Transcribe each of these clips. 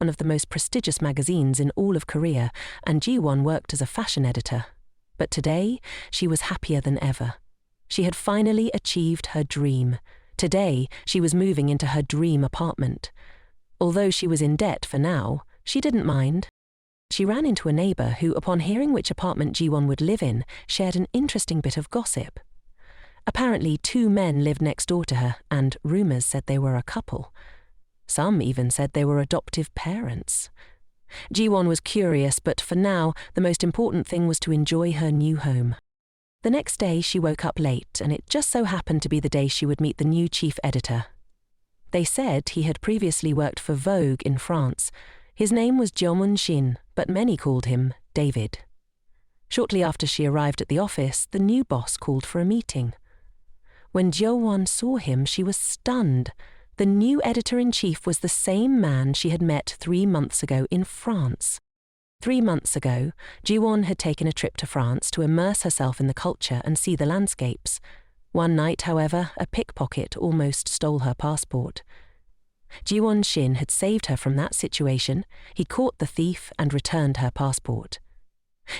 one of the most prestigious magazines in all of Korea, and Jiwon worked as a fashion editor. But today, she was happier than ever. She had finally achieved her dream. Today, she was moving into her dream apartment. Although she was in debt for now, she didn't mind. She ran into a neighbor who, upon hearing which apartment Jiwon would live in, shared an interesting bit of gossip. Apparently, 2 men lived next door to her, and rumors said they were a couple. Some even said they were adoptive parents. Jiwon was curious, but for now, the most important thing was to enjoy her new home. The next day, she woke up late, and it just so happened to be the day she would meet the new chief editor. They said he had previously worked for Vogue in France. His name was Shin, but many called him David. Shortly after she arrived at the office, the new boss called for a meeting. When Jiwon saw him, she was stunned. The new editor-in-chief was the same man she had met 3 months ago in France. 3 months ago, Jiwon had taken a trip to France to immerse herself in the culture and see the landscapes. One night, however, a pickpocket almost stole her passport. Shin had saved her from that situation. He caught the thief and returned her passport.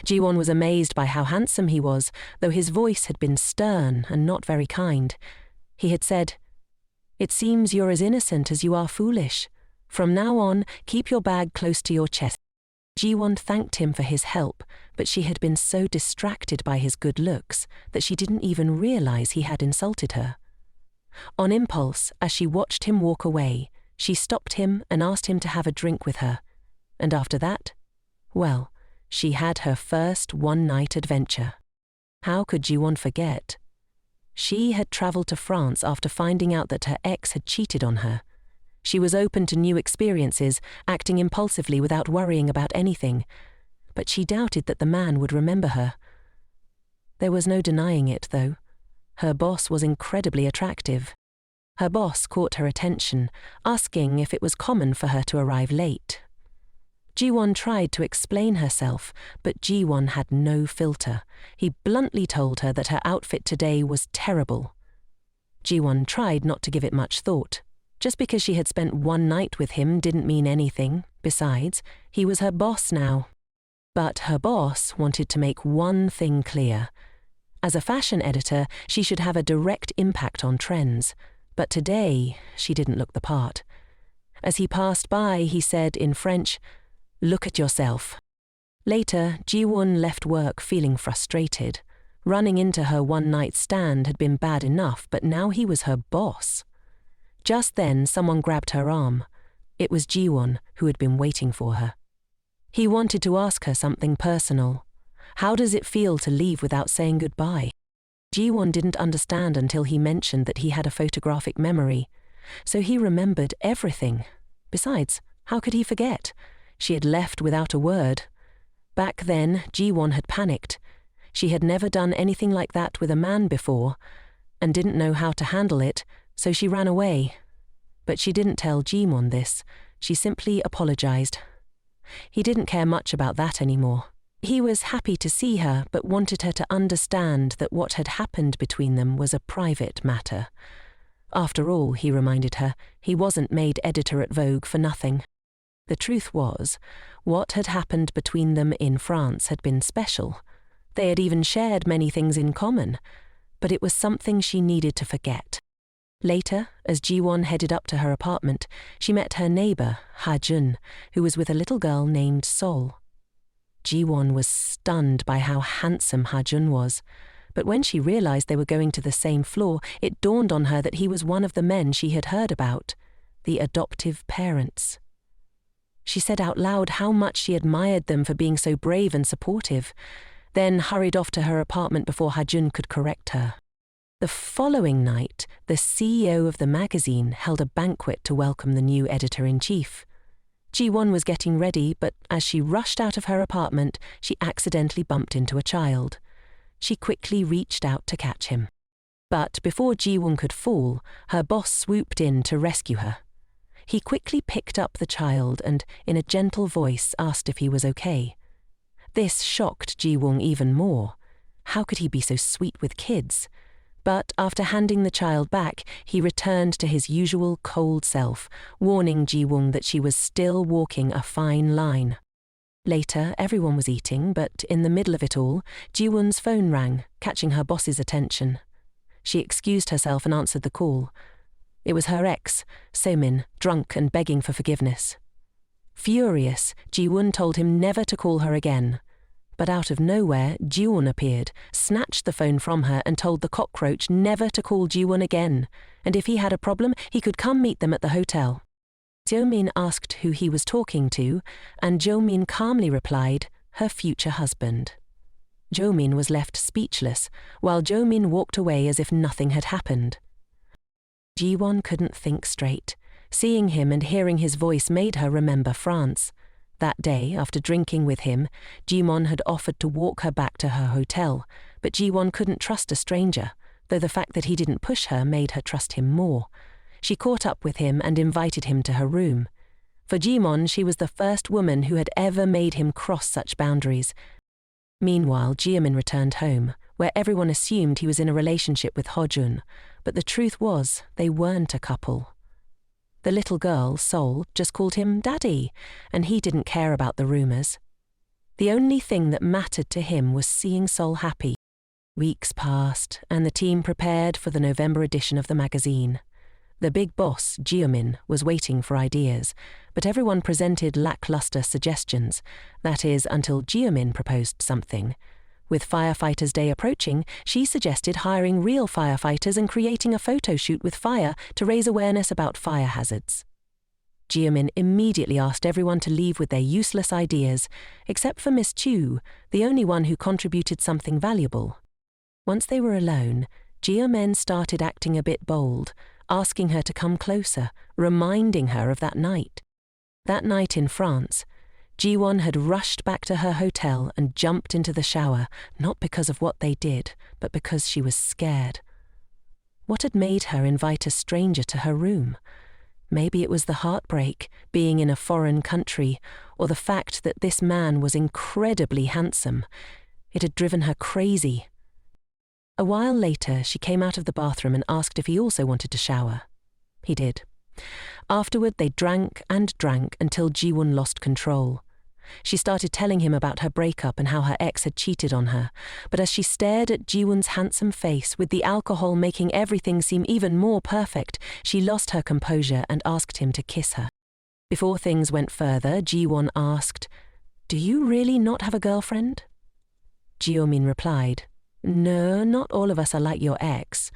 Jiwon was amazed by how handsome he was, though his voice had been stern and not very kind. He had said, "It seems you're as innocent as you are foolish. From now on, keep your bag close to your chest." Jiwon thanked him for his help, but she had been so distracted by his good looks that she didn't even realize he had insulted her. On impulse, as she watched him walk away, she stopped him and asked him to have a drink with her. And after that, well, she had her first one-night adventure. How could Jiwon forget? She had traveled to France after finding out that her ex had cheated on her. She was open to new experiences, acting impulsively without worrying about anything. But she doubted that the man would remember her. There was no denying it, though. Her boss was incredibly attractive. Her boss caught her attention, asking if it was common for her to arrive late. Jiwon tried to explain herself, but Jiwon had no filter. He bluntly told her that her outfit today was terrible. Jiwon tried not to give it much thought. Just because she had spent one night with him didn't mean anything. Besides, he was her boss now. But her boss wanted to make one thing clear. As a fashion editor, she should have a direct impact on trends. But today, she didn't look the part. As he passed by, he said in French, "Look at yourself." Later, Jiwon left work feeling frustrated. Running into her one-night stand had been bad enough, but now he was her boss. Just then, someone grabbed her arm. It was Jiwon, who had been waiting for her. He wanted to ask her something personal. How does it feel to leave without saying goodbye? Jiwon didn't understand until he mentioned that he had a photographic memory. So he remembered everything. Besides, how could he forget? She had left without a word. Back then, Jiwon had panicked. She had never done anything like that with a man before, and didn't know how to handle it, so she ran away. But she didn't tell Jiwon this. She simply apologized. He didn't care much about that anymore. He was happy to see her, but wanted her to understand that what had happened between them was a private matter. After all, he reminded her, he wasn't made editor at Vogue for nothing. The truth was, what had happened between them in France had been special. They had even shared many things in common, but it was something she needed to forget. Later, as Jiwon headed up to her apartment, she met her neighbor, Ha-jun, who was with a little girl named Sol. Jiwon was stunned by how handsome Ha-jun was, but when she realized they were going to the same floor, it dawned on her that he was one of the men she had heard about, the adoptive parents. She said out loud how much she admired them for being so brave and supportive, then hurried off to her apartment before Ha-jun could correct her. The following night, the CEO of the magazine held a banquet to welcome the new editor-in-chief. Jiwon was getting ready, but as she rushed out of her apartment, she accidentally bumped into a child. She quickly reached out to catch him. But before Jiwon could fall, her boss swooped in to rescue her. He quickly picked up the child and, in a gentle voice, asked if he was okay. This shocked Jiwon even more. How could he be so sweet with kids? But after handing the child back, he returned to his usual cold self, warning Ji-woon that she was still walking a fine line. Later, everyone was eating, but in the middle of it all, Ji-woon's phone rang, catching her boss's attention. She excused herself and answered the call. It was her ex, So-min, drunk and begging for forgiveness. Furious, Ji-woon told him never to call her again. But out of nowhere, Ji-woon appeared, snatched the phone from her and told the cockroach never to call Ji-woon again, and if he had a problem, he could come meet them at the hotel. Jo-min asked who he was talking to, and Jo-min calmly replied, her future husband. Jo-min was left speechless, while Jo-min walked away as if nothing had happened. Ji-won couldn't think straight. Seeing him and hearing his voice made her remember France. That day, after drinking with him, Ji-won had offered to walk her back to her hotel, but Ji-won couldn't trust a stranger, though the fact that he didn't push her made her trust him more. She caught up with him and invited him to her room. For Ji-won, she was the first woman who had ever made him cross such boundaries. Meanwhile, Ji-min returned home, where everyone assumed he was in a relationship with Ho-jun, but the truth was they weren't a couple. The little girl, Sol, just called him Daddy, and he didn't care about the rumors. The only thing that mattered to him was seeing Sol happy. Weeks passed, and the team prepared for the November edition of the magazine. The big boss, Ji-min, was waiting for ideas, but everyone presented lackluster suggestions, that is, until Ji-min proposed something. With Firefighters' Day approaching, she suggested hiring real firefighters and creating a photo shoot with fire to raise awareness about fire hazards. Ji-min immediately asked everyone to leave with their useless ideas, except for Miss Chu, the only one who contributed something valuable. Once they were alone, Ji-min started acting a bit bold, asking her to come closer, reminding her of that night. That night in France, Ji-won had rushed back to her hotel and jumped into the shower, not because of what they did, but because she was scared. What had made her invite a stranger to her room? Maybe it was the heartbreak, being in a foreign country, or the fact that this man was incredibly handsome. It had driven her crazy. A while later, she came out of the bathroom and asked if he also wanted to shower. He did. Afterward, they drank and drank until Ji-won lost control. She started telling him about her breakup and how her ex had cheated on her, but as she stared at Ji-won's handsome face, with the alcohol making everything seem even more perfect, she lost her composure and asked him to kiss her. Before things went further, Ji-won asked, "Do you really not have a girlfriend?" Ji-min replied, "No, not all of us are like your ex."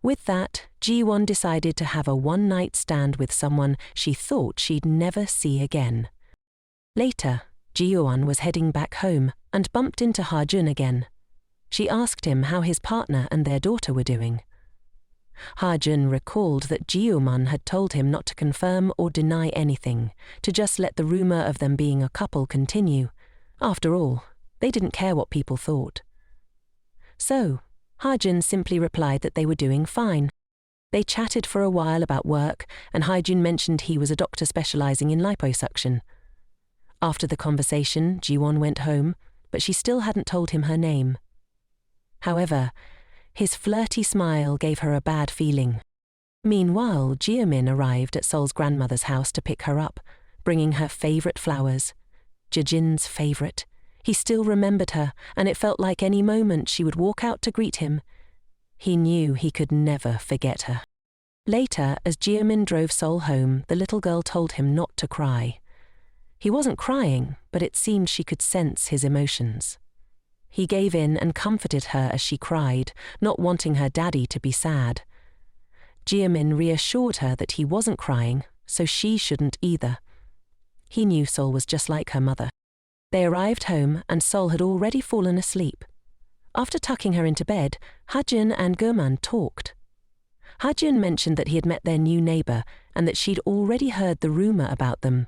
With that, Ji-won decided to have a one-night stand with someone she thought she'd never see again. Later, Ji-won was heading back home and bumped into Ha-jun again. She asked him how his partner and their daughter were doing. Ha-jun recalled that Ji-won had told him not to confirm or deny anything, to just let the rumor of them being a couple continue. After all, they didn't care what people thought. So, Ha-jun simply replied that they were doing fine. They chatted for a while about work, and Ha-jun mentioned he was a doctor specializing in liposuction. After the conversation, Ji-won went home, but she still hadn't told him her name. However, his flirty smile gave her a bad feeling. Meanwhile, Ji-min arrived at Sol's grandmother's house to pick her up, bringing her favorite flowers. Jejin's favorite. He still remembered her, and it felt like any moment she would walk out to greet him. He knew he could never forget her. Later, as Ji-min drove Sol home, the little girl told him not to cry. He wasn't crying, but it seemed she could sense his emotions. He gave in and comforted her as she cried, not wanting her daddy to be sad. Ji-min reassured her that he wasn't crying, so she shouldn't either. He knew Sol was just like her mother. They arrived home, and Sol had already fallen asleep. After tucking her into bed, Ha-jun and Ge-man talked. Ha-jun mentioned that he had met their new neighbor and that she'd already heard the rumor about them.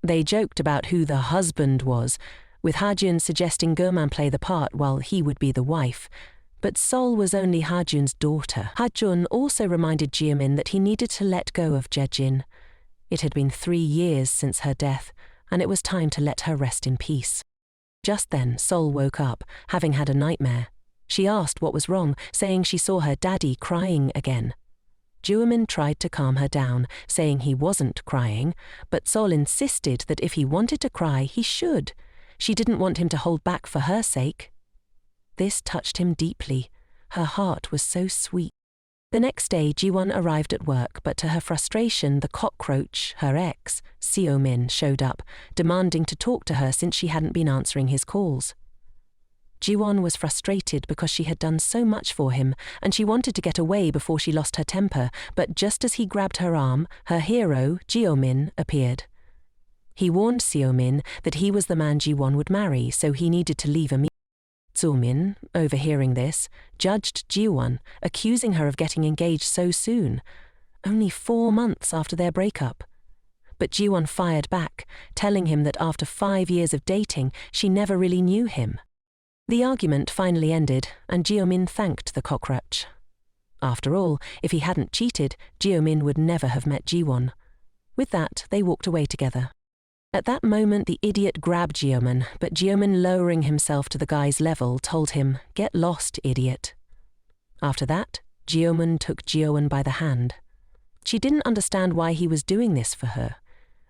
They joked about who the husband was, with Ha-jun suggesting Ge-man play the part while he would be the wife. But Sol was only Ha-jun's daughter. Ha-jun also reminded Ji-min that he needed to let go of Jejin. It had been 3 years since her death, and it was time to let her rest in peace. Just then, Sol woke up, having had a nightmare. She asked what was wrong, saying she saw her daddy crying again. Jian tried to calm her down, saying he wasn't crying, but Sol insisted that if he wanted to cry, he should. She didn't want him to hold back for her sake. This touched him deeply. Her heart was so sweet. The next day, Jian arrived at work, but to her frustration, the cockroach, her ex, Seo-min, showed up, demanding to talk to her since she hadn't been answering his calls. Jian was frustrated because she had done so much for him, and she wanted to get away before she lost her temper, but just as he grabbed her arm, her hero, Seo-min, appeared. He warned Seo-min that he was the man Jian would marry, so he needed to leave immediately. Seo-min, overhearing this, judged Jian, accusing her of getting engaged so soon, only 4 months after their breakup. But Jian fired back, telling him that after 5 years of dating, she never really knew him. The argument finally ended, and Seo-min thanked the cockroach. After all, if he hadn't cheated, Seo-min would never have met Jian. With that, they walked away together. At that moment, the idiot grabbed Seo-min, but Seo-min, lowering himself to the guy's level, told him, "Get lost, idiot." After that, Seo-min took Jian by the hand. She didn't understand why he was doing this for her.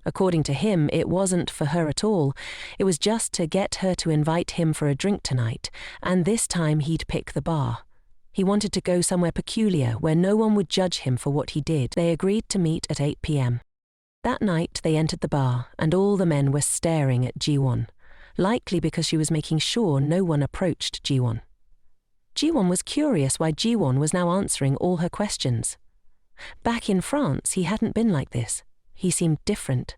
According to him, it wasn't for her at all. It was just to get her to invite him for a drink tonight, and this time he'd pick the bar. He wanted to go somewhere peculiar where no one would judge him for what he did. They agreed to meet at 8 p.m. That night, they entered the bar, and all the men were staring at Jian, likely because she was making sure no one approached Jian. Jian was curious why Jian was now answering all her questions. Back in France, he hadn't been like this. He seemed different.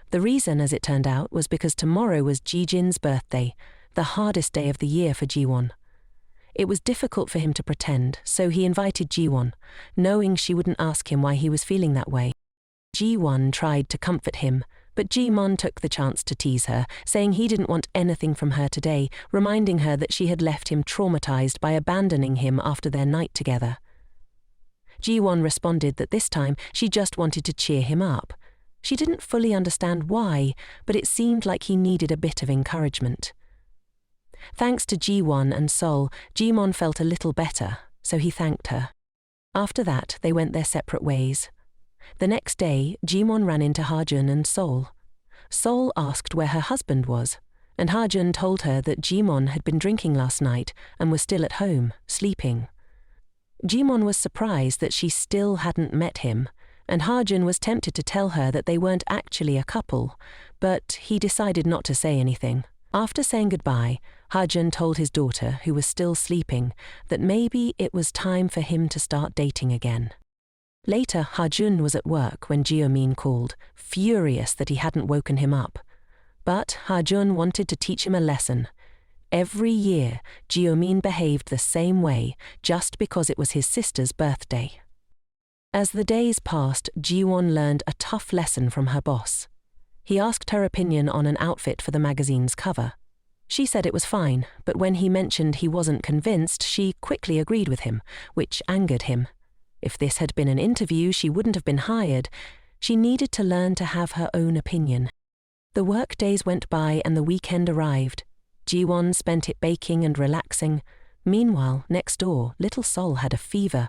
The reason, as it turned out, was because tomorrow was Jijin's birthday, the hardest day of the year for Jian. It was difficult for him to pretend, so he invited Jian, knowing she wouldn't ask him why he was feeling that way. Jian tried to comfort him, but Jian took the chance to tease her, saying he didn't want anything from her today, reminding her that she had left him traumatized by abandoning him after their night together. Jian responded that this time she just wanted to cheer him up. She didn't fully understand why, but it seemed like he needed a bit of encouragement. Thanks to Jian and Sol, Jian felt a little better, so he thanked her. After that, they went their separate ways. The next day, Jian ran into Hirachell and Sol. Sol asked where her husband was, and Hirachell told her that Jian had been drinking last night and was still at home, sleeping. Jian was surprised that she still hadn't met him, and Hirachell was tempted to tell her that they weren't actually a couple, but he decided not to say anything. After saying goodbye, Hirachell told his daughter, who was still sleeping, that maybe it was time for him to start dating again. Later, Hirachell was at work when Jian called, furious that he hadn't woken him up. But Hirachell wanted to teach him a lesson. Every year, Jian behaved the same way, just because it was his sister's birthday. As the days passed, Jian learned a tough lesson from her boss. He asked her opinion on an outfit for the magazine's cover. She said it was fine, but when he mentioned he wasn't convinced, she quickly agreed with him, which angered him. If this had been an interview, she wouldn't have been hired. She needed to learn to have her own opinion. The work days went by and the weekend arrived. Jian spent it baking and relaxing. Meanwhile, next door, little Sol had a fever.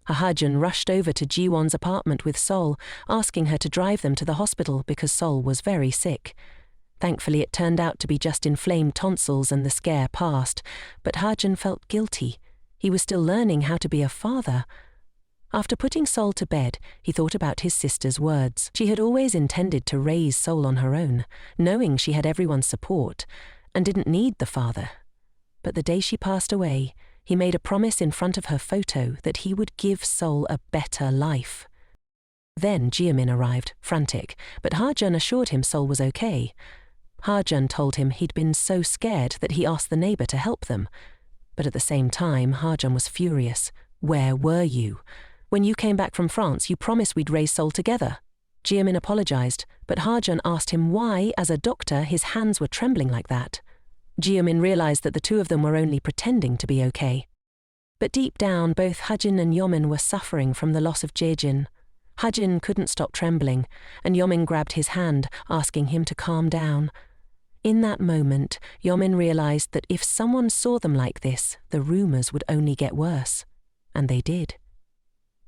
Hirachell rushed over to Jiwan's apartment with Sol, asking her to drive them to the hospital because Sol was very sick. Thankfully, it turned out to be just inflamed tonsils and the scare passed, but Hirachell felt guilty. He was still learning how to be a father. After putting Sol to bed, he thought about his sister's words. She had always intended to raise Sol on her own, knowing she had everyone's support, and didn't need the father. But the day she passed away, he made a promise in front of her photo that he would give Sol a better life. Then Jian arrived, frantic, but Hirachell assured him Sol was okay. Hirachell told him he'd been so scared that he asked the neighbor to help them. But at the same time, Hirachell was furious. Where were you? When you came back from France, you promised we'd raise Sol together. Jian apologized, but Hirachell asked him why, as a doctor, his hands were trembling like that. Jian realized that the two of them were only pretending to be okay. But deep down, both Hirachell and Yeomin were suffering from the loss of Jejin. Hirachell couldn't stop trembling, and Yeomin grabbed his hand, asking him to calm down. In that moment, Yomin realized that if someone saw them like this, the rumors would only get worse. And they did.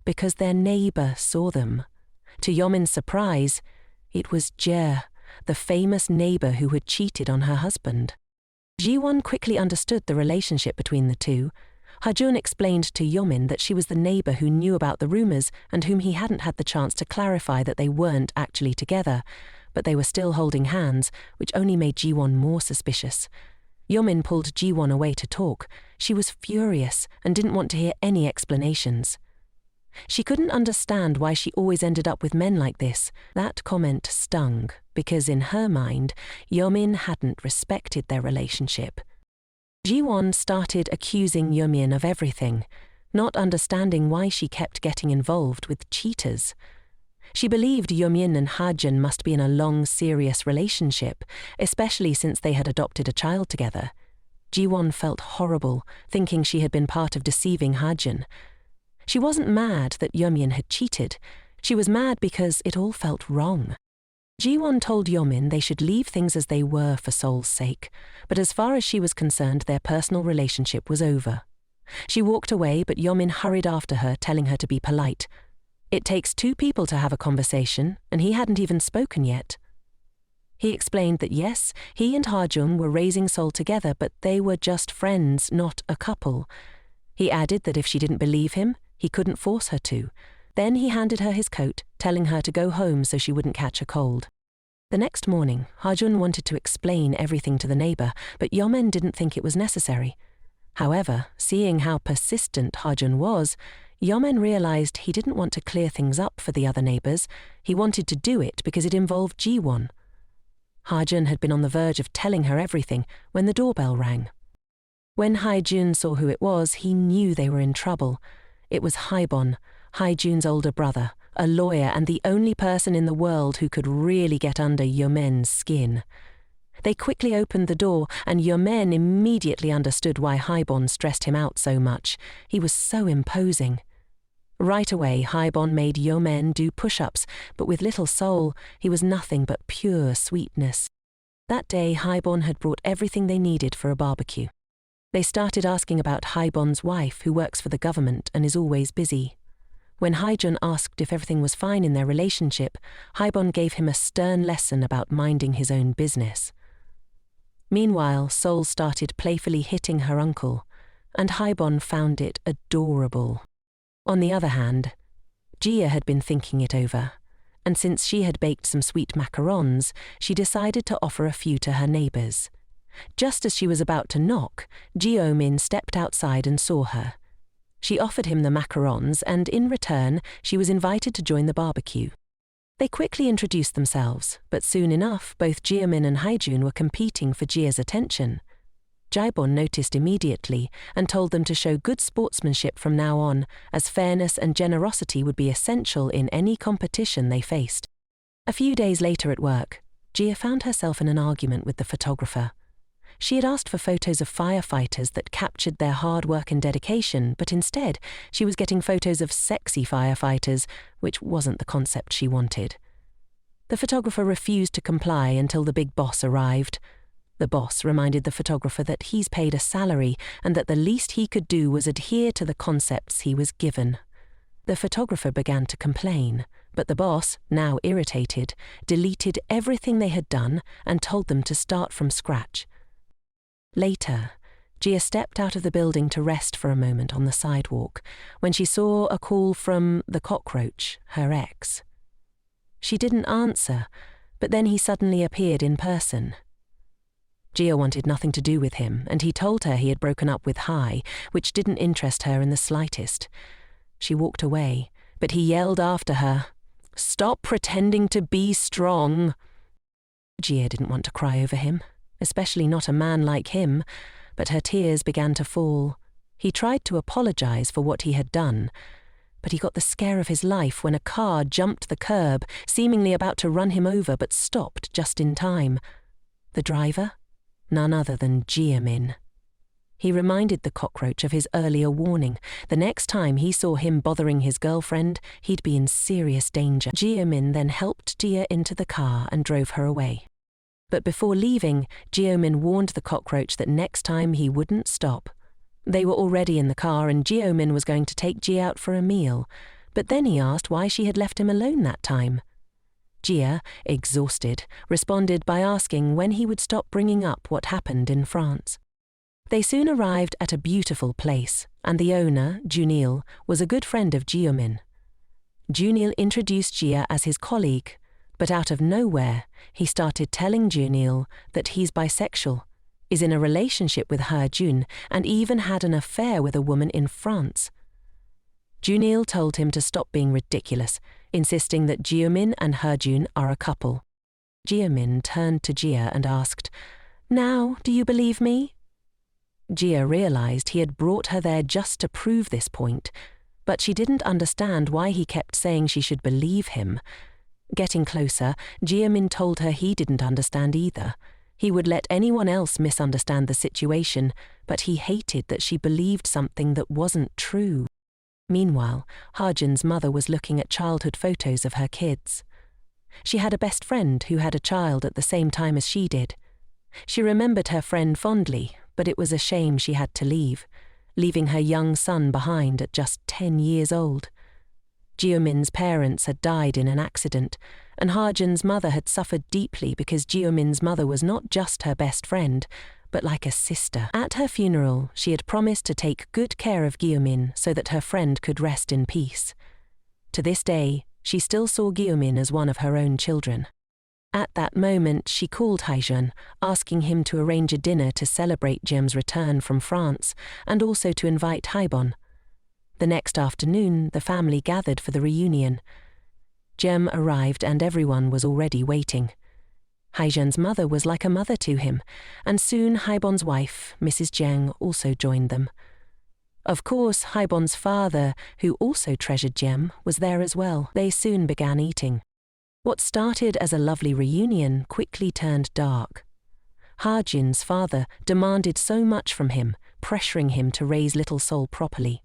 Because their neighbor saw them. To Yomin's surprise, it was Jian, the famous neighbor who had cheated on her husband. Jiwon quickly understood the relationship between the two. Hajun explained to Yomin that she was the neighbor who knew about the rumors and whom he hadn't had the chance to clarify that they weren't actually together, but they were still holding hands, which only made Jiwon more suspicious. Yomin pulled Jiwon away to talk. She was furious and didn't want to hear any explanations. She couldn't understand why she always ended up with men like this. That comment stung, because in her mind, Yomin hadn't respected their relationship. Jiwon started accusing Yomin of everything, not understanding why she kept getting involved with cheaters. She believed Yomin and Hajun must be in a long, serious relationship, especially since they had adopted a child together. Jiwon felt horrible, thinking she had been part of deceiving Hajun. She wasn't mad that Yomin had cheated. She was mad because it all felt wrong. Jiwon told Yomin they should leave things as they were for Seol's sake, but as far as she was concerned, their personal relationship was over. She walked away, but Yomin hurried after her, telling her to be polite. It takes two people to have a conversation, and he hadn't even spoken yet. He explained that yes, he and Hajun were raising Seol together, but they were just friends, not a couple. He added that if she didn't believe him, he couldn't force her to. Then he handed her his coat, telling her to go home so she wouldn't catch a cold. The next morning, Hajun wanted to explain everything to the neighbor, but Yomin didn't think it was necessary. However, seeing how persistent Hajun was, Yomin realized he didn't want to clear things up for the other neighbors. He wanted to do it because it involved Jiwon. Hajun had been on the verge of telling her everything when the doorbell rang. When Haijun saw who it was, he knew they were in trouble. It was Haibon, Haijun's older brother, a lawyer and the only person in the world who could really get under Yomen's skin. They quickly opened the door, and Yomen immediately understood why Haibon stressed him out so much. He was so imposing. Right away, Haibon made Yomen do push-ups, but with little soul, he was nothing but pure sweetness. That day, Haibon had brought everything they needed for a barbecue. They started asking about Haibon's wife, who works for the government and is always busy. When Haijun asked if everything was fine in their relationship, Haibon gave him a stern lesson about minding his own business. Meanwhile, Seol started playfully hitting her uncle, and Haibon found it adorable. On the other hand, Jian had been thinking it over, and since she had baked some sweet macarons, she decided to offer a few to her neighbors. Just as she was about to knock, Jimin stepped outside and saw her. She offered him the macarons, and in return, she was invited to join the barbecue. They quickly introduced themselves, but soon enough, both Jimin and Haijun were competing for Jia's attention. Jaibon noticed immediately and told them to show good sportsmanship from now on, as fairness and generosity would be essential in any competition they faced. A few days later at work, Jia found herself in an argument with the photographer. She had asked for photos of firefighters that captured their hard work and dedication, but instead she was getting photos of sexy firefighters, which wasn't the concept she wanted. The photographer refused to comply until the big boss arrived. The boss reminded the photographer that he's paid a salary and that the least he could do was adhere to the concepts he was given. The photographer began to complain, but the boss, now irritated, deleted everything they had done and told them to start from scratch. Later, Jia stepped out of the building to rest for a moment on the sidewalk when she saw a call from the cockroach, her ex. She didn't answer, but then he suddenly appeared in person. Jia wanted nothing to do with him, and he told her he had broken up with Hai, which didn't interest her in the slightest. She walked away, but he yelled after her, "Stop pretending to be strong." Jia didn't want to cry over him, especially not a man like him, but her tears began to fall. He tried to apologize for what he had done, but he got the scare of his life when a car jumped the curb, seemingly about to run him over, but stopped just in time. The driver? None other than Jimin. He reminded the cockroach of his earlier warning. The next time he saw him bothering his girlfriend, he'd be in serious danger. Jimin then helped Jia into the car and drove her away. But before leaving, Jian warned the cockroach that next time he wouldn't stop. They were already in the car and Jian was going to take Ji out for a meal, but then he asked why she had left him alone that time. Ji, exhausted, responded by asking when he would stop bringing up what happened in France. They soon arrived at a beautiful place, and the owner, Junil, was a good friend of Jian. Junil introduced Ji as his colleague, but out of nowhere, he started telling Junil that he's bisexual, is in a relationship with Hirachell, and even had an affair with a woman in France. Junil told him to stop being ridiculous, insisting that Jian and Hirachell are a couple. Jian turned to Jia and asked, "Now, do you believe me?" Jia realized he had brought her there just to prove this point, but she didn't understand why he kept saying she should believe him. Getting closer, Jian told her he didn't understand either. He would let anyone else misunderstand the situation, but he hated that she believed something that wasn't true. Meanwhile, Harjan's mother was looking at childhood photos of her kids. She had a best friend who had a child at the same time as she did. She remembered her friend fondly, but it was a shame she had to leave, leaving her young son behind at just 10 years old. Jian's parents had died in an accident, and Harjan's mother had suffered deeply because Jian's mother was not just her best friend, but like a sister. At her funeral, she had promised to take good care of Jian so that her friend could rest in peace. To this day, she still saw Jian as one of her own children. At that moment, she called Hirachell, asking him to arrange a dinner to celebrate Jian's return from France and also to invite Haibon. The next afternoon, the family gathered for the reunion. Jian arrived and everyone was already waiting. Hirachell's mother was like a mother to him, and soon Haibon's wife, Mrs. Jian, also joined them. Of course, Haibon's father, who also treasured Jian, was there as well. They soon began eating. What started as a lovely reunion quickly turned dark. Harjan's father demanded so much from him, pressuring him to raise little Sol properly.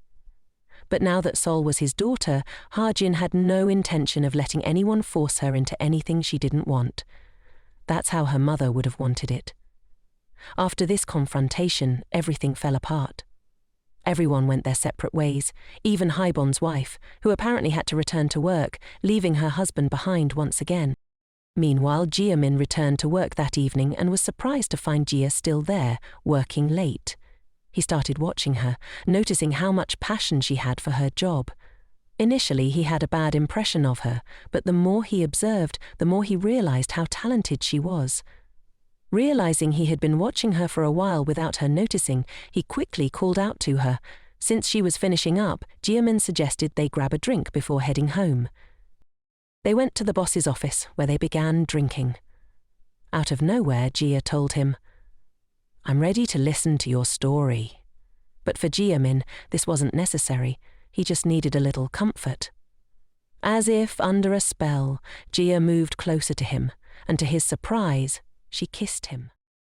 But now that Sol was his daughter, Harjan had no intention of letting anyone force her into anything she didn't want. That's how her mother would have wanted it. After this confrontation, everything fell apart. Everyone went their separate ways, even Haibon's wife, who apparently had to return to work, leaving her husband behind once again. Meanwhile, Jian returned to work that evening and was surprised to find Jia still there, working late. He started watching her, noticing how much passion she had for her job. Initially, he had a bad impression of her, but the more he observed, the more he realized how talented she was. Realizing he had been watching her for a while without her noticing, he quickly called out to her. Since she was finishing up, Jian suggested they grab a drink before heading home. They went to the boss's office, where they began drinking. Out of nowhere, Jia told him, "I'm ready to listen to your story." But for Jian, this wasn't necessary. He just needed a little comfort. As if under a spell, Jia moved closer to him, and to his surprise, she kissed him.